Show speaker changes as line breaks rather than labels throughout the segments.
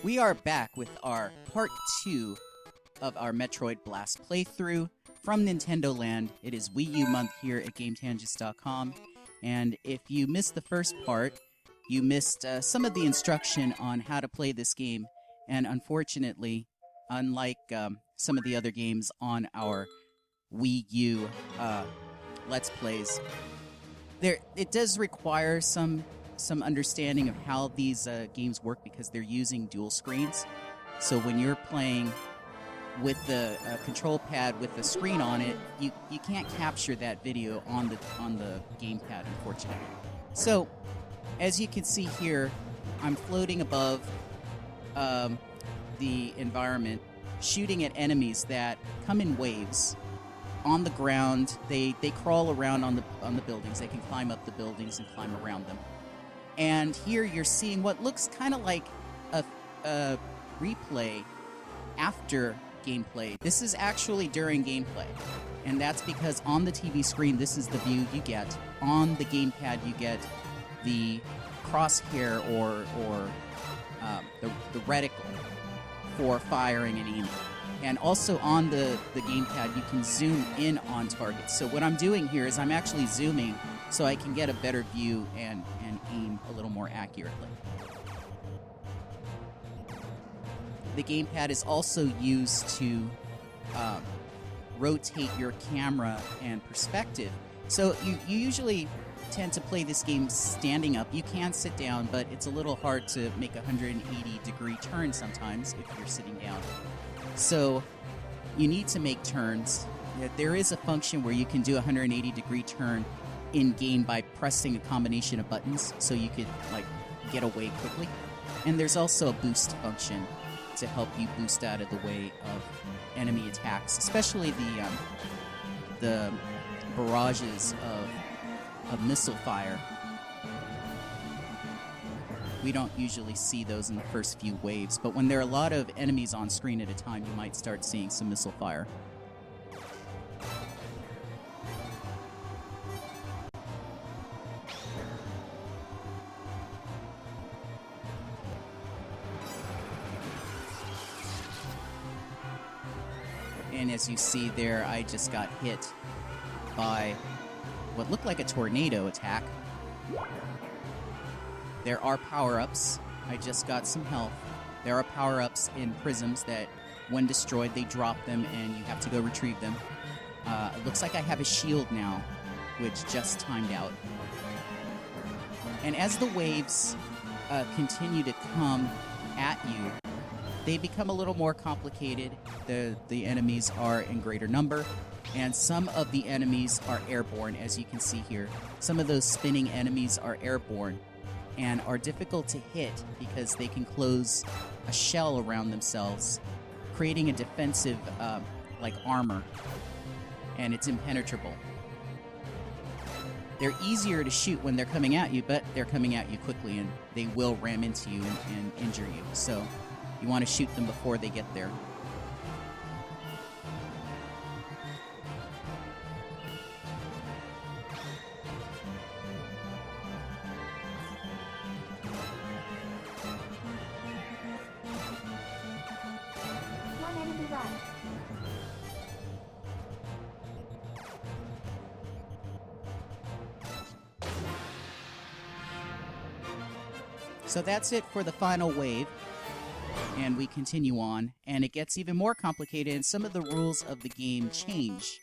We are back with our part 2 of our Metroid Blast playthrough from Nintendo Land. It is Wii U month here at GameTangents.com, and if you missed the first part, you missed some of the instruction on how to play this game, and unfortunately, unlike some of the other games on our Wii U Let's Plays, it does require some understanding of how these games work because they're using dual screens. So when you're playing with the control pad with the screen on it, you can't capture that video on the gamepad, unfortunately. So as you can see here, I'm floating above the environment, shooting at enemies that come in waves on the ground. They crawl around on the buildings. They can climb up the buildings and climb around them. And here you're seeing what looks kind of like a replay after gameplay. This is actually during gameplay. And that's because on the TV screen, this is the view you get. On the gamepad, you get the crosshair or the reticle for firing and aiming. And also on the gamepad, you can zoom in on targets. So what I'm doing here is I'm actually zooming so I can get a better view and aim a little more accurately. The gamepad is also used to rotate your camera and perspective. So you usually tend to play this game standing up. You can sit down, but it's a little hard to make a 180-degree turn sometimes if you're sitting down. So you need to make turns. There is a function where you can do a 180-degree turn in-game by pressing a combination of buttons, so you could get away quickly. And there's also a boost function to help you boost out of the way of enemy attacks, especially the barrages of missile fire. We don't usually see those in the first few waves, but when there are a lot of enemies on screen at a time, you might start seeing some missile fire. And as you see there, I just got hit by what looked like a tornado attack. There are power-ups. I just got some health. There are power-ups in prisms that, when destroyed, they drop them and you have to go retrieve them. It looks like I have a shield now, which just timed out. And as the waves continue to come at you, they become a little more complicated. The enemies are in greater number, and some of the enemies are airborne, as you can see here. Some of those spinning enemies are airborne and are difficult to hit because they can close a shell around themselves, creating a defensive, armor, and it's impenetrable. They're easier to shoot when they're coming at you, but they're coming at you quickly, and they will ram into you and injure you. So you want to shoot them before they get there. So that's it for the final wave, and we continue on, and it gets even more complicated, and some of the rules of the game change.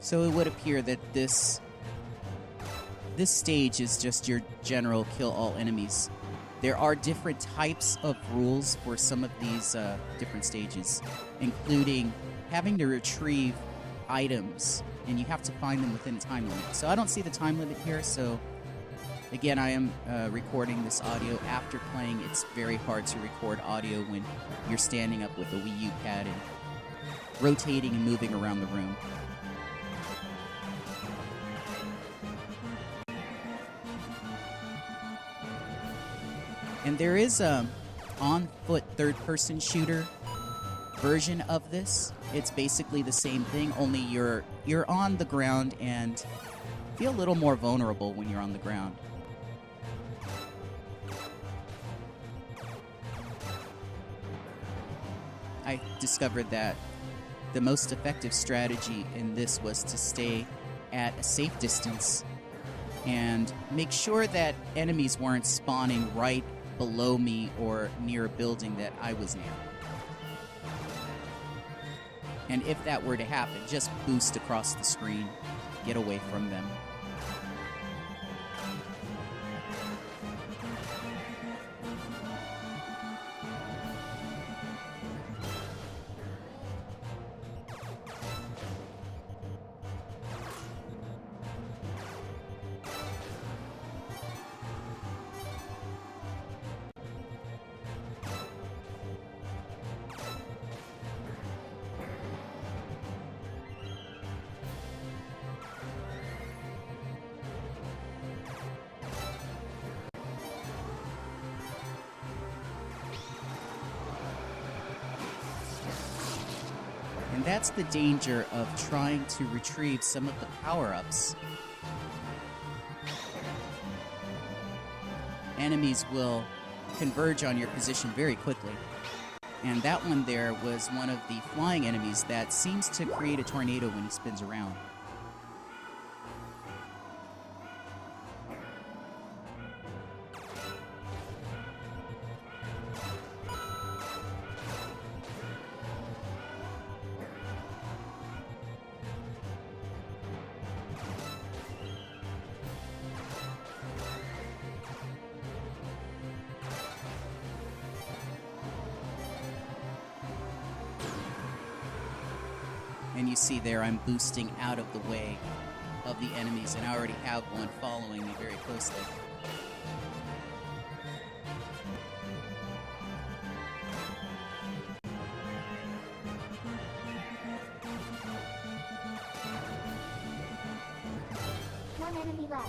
So it would appear that this stage is just your general kill all enemies. There are different types of rules for some of these different stages, including having to retrieve items and you have to find them within a time limit. So I don't see the time limit here, so again, I am recording this audio after playing. It's very hard to record audio when you're standing up with a Wii U pad and rotating and moving around the room. And there is a on-foot third-person shooter version of this. It's basically the same thing, only you're on the ground and feel a little more vulnerable when you're on the ground. I discovered that the most effective strategy in this was to stay at a safe distance and make sure that enemies weren't spawning right below me or near a building that I was near. And if that were to happen, just boost across the screen, get away from them. And that's the danger of trying to retrieve some of the power-ups. Enemies will converge on your position very quickly. And that one there was one of the flying enemies that seems to create a tornado when he spins around. And you see there I'm boosting out of the way of the enemies, and I already have one following me very closely.
One enemy left.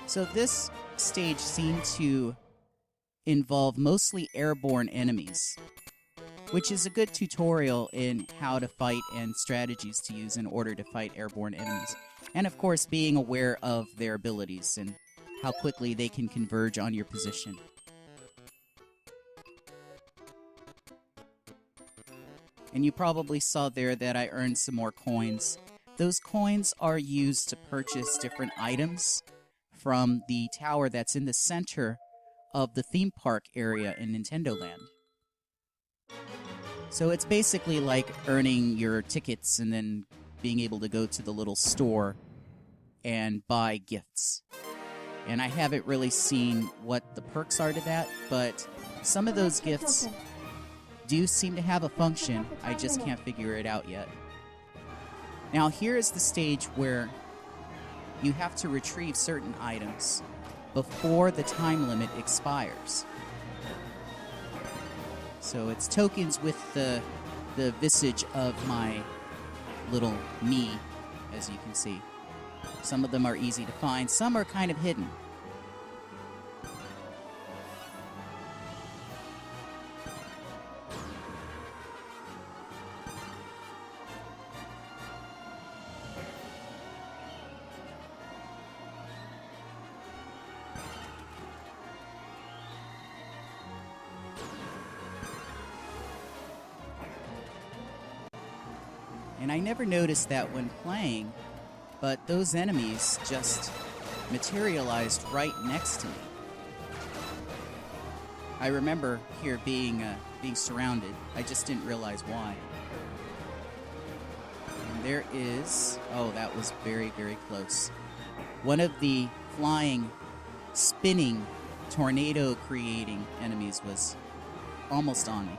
So this stage seemed to involve mostly airborne enemies, which is a good tutorial in how to fight and strategies to use in order to fight airborne enemies. And of course, being aware of their abilities and how quickly they can converge on your position. And you probably saw there that I earned some more coins. Those coins are used to purchase different items from the tower that's in the center of the theme park area in Nintendo Land. So it's basically like earning your tickets and then being able to go to the little store and buy gifts. And I haven't really seen what the perks are to that, but some of those gifts do seem to have a function. I just can't figure it out yet. Now here is the stage where you have to retrieve certain items before the time limit expires. So it's tokens with the visage of my little me, as you can see. Some of them are easy to find, some are kind of hidden. And I never noticed that when playing, but those enemies just materialized right next to me. I remember here being surrounded. I just didn't realize why. And there is... Oh, that was very, very close. One of the flying, spinning, tornado-creating enemies was almost on me.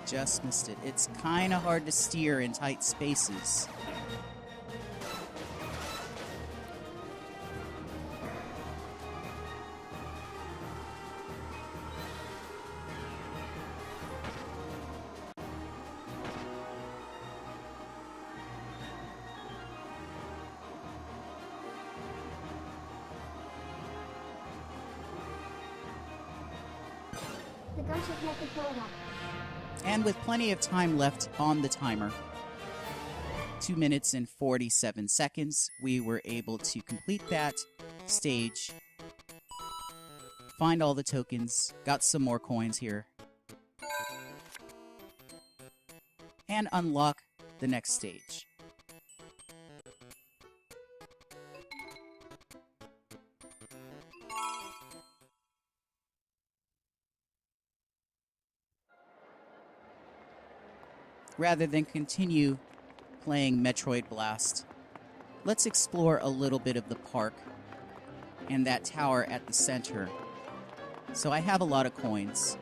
Just missed it. It's kind of hard to steer in tight spaces.
The gunship can't control it all.
And with plenty of time left on the timer, 2 minutes and 47 seconds, we were able to complete that stage, find all the tokens, got some more coins here, and unlock the next stage. Rather than continue playing Metroid Blast, let's explore a little bit of the park and that tower at the center. So I have a lot of coins.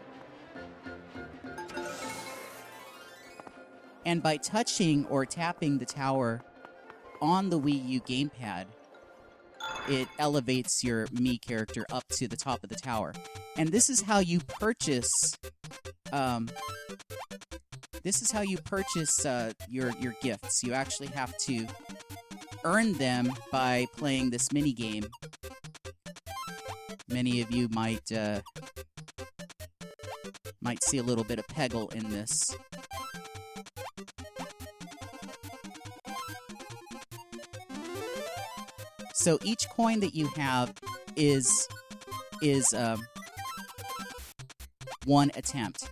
And by touching or tapping the tower on the Wii U gamepad, it elevates your Mii character up to the top of the tower. And this is how you purchase your gifts. You actually have to earn them by playing this mini game. Many of you might see a little bit of Peggle in this. So each coin that you have is one attempt.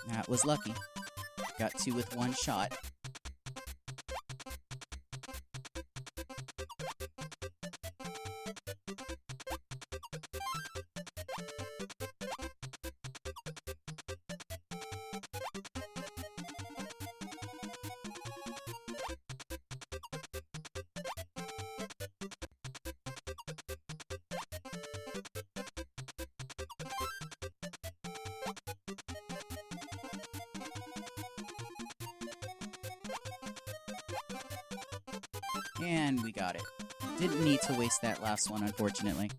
That was lucky. Got 2 with 1 shot. And we got it. Didn't need to waste that last one, unfortunately.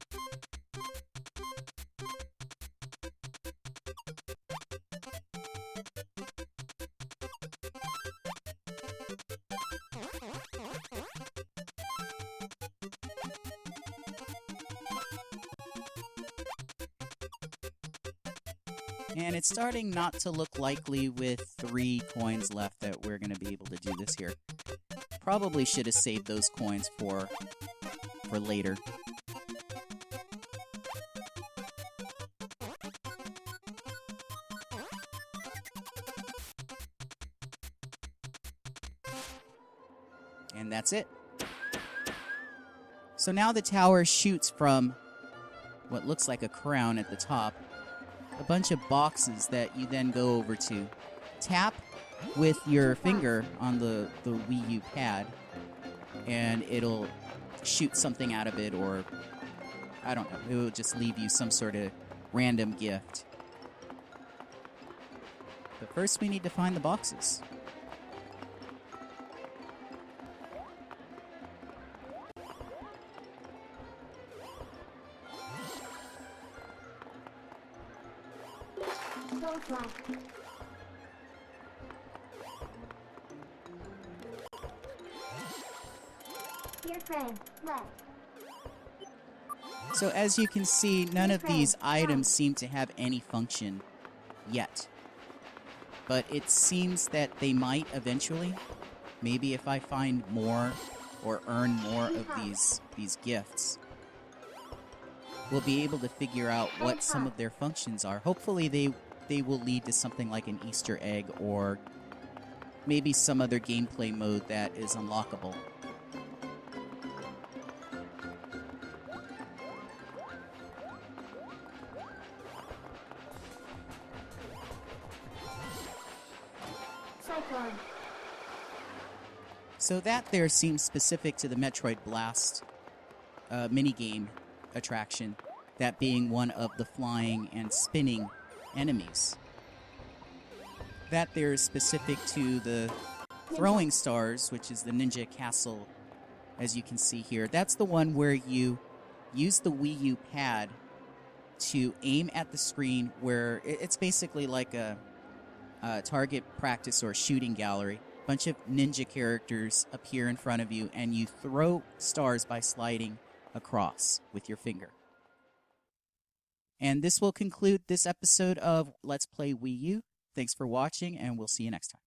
And it's starting not to look likely with 3 coins left that we're going to be able to do this here. Probably should have saved those coins for later. And that's it. So now the tower shoots from what looks like a crown at the top, a bunch of boxes that you then go over to. Tap with your finger on the Wii U pad, and it'll shoot something out of it, or I don't know, it will just leave you some sort of random gift. But first we need to find the boxes.
Go fly. Your friend, left.
So as you can see, none of these items seem to have any function yet. But it seems that they might eventually. Maybe if I find more or earn more of these gifts, we'll be able to figure out what some of their functions are. Hopefully they they will lead to something like an Easter egg or maybe some other gameplay mode that is unlockable.
Cyclone.
So that there seems specific to the Metroid Blast minigame attraction, that being one of the flying and spinning enemies. That there is specific to the throwing stars, which is the Ninja Castle, as you can see here. That's the one where you use the Wii U pad to aim at the screen, where it's basically like a target practice or shooting gallery. A bunch of ninja characters appear in front of you, and you throw stars by sliding across with your finger. And this will conclude this episode of Let's Play Wii U. Thanks for watching, and we'll see you next time.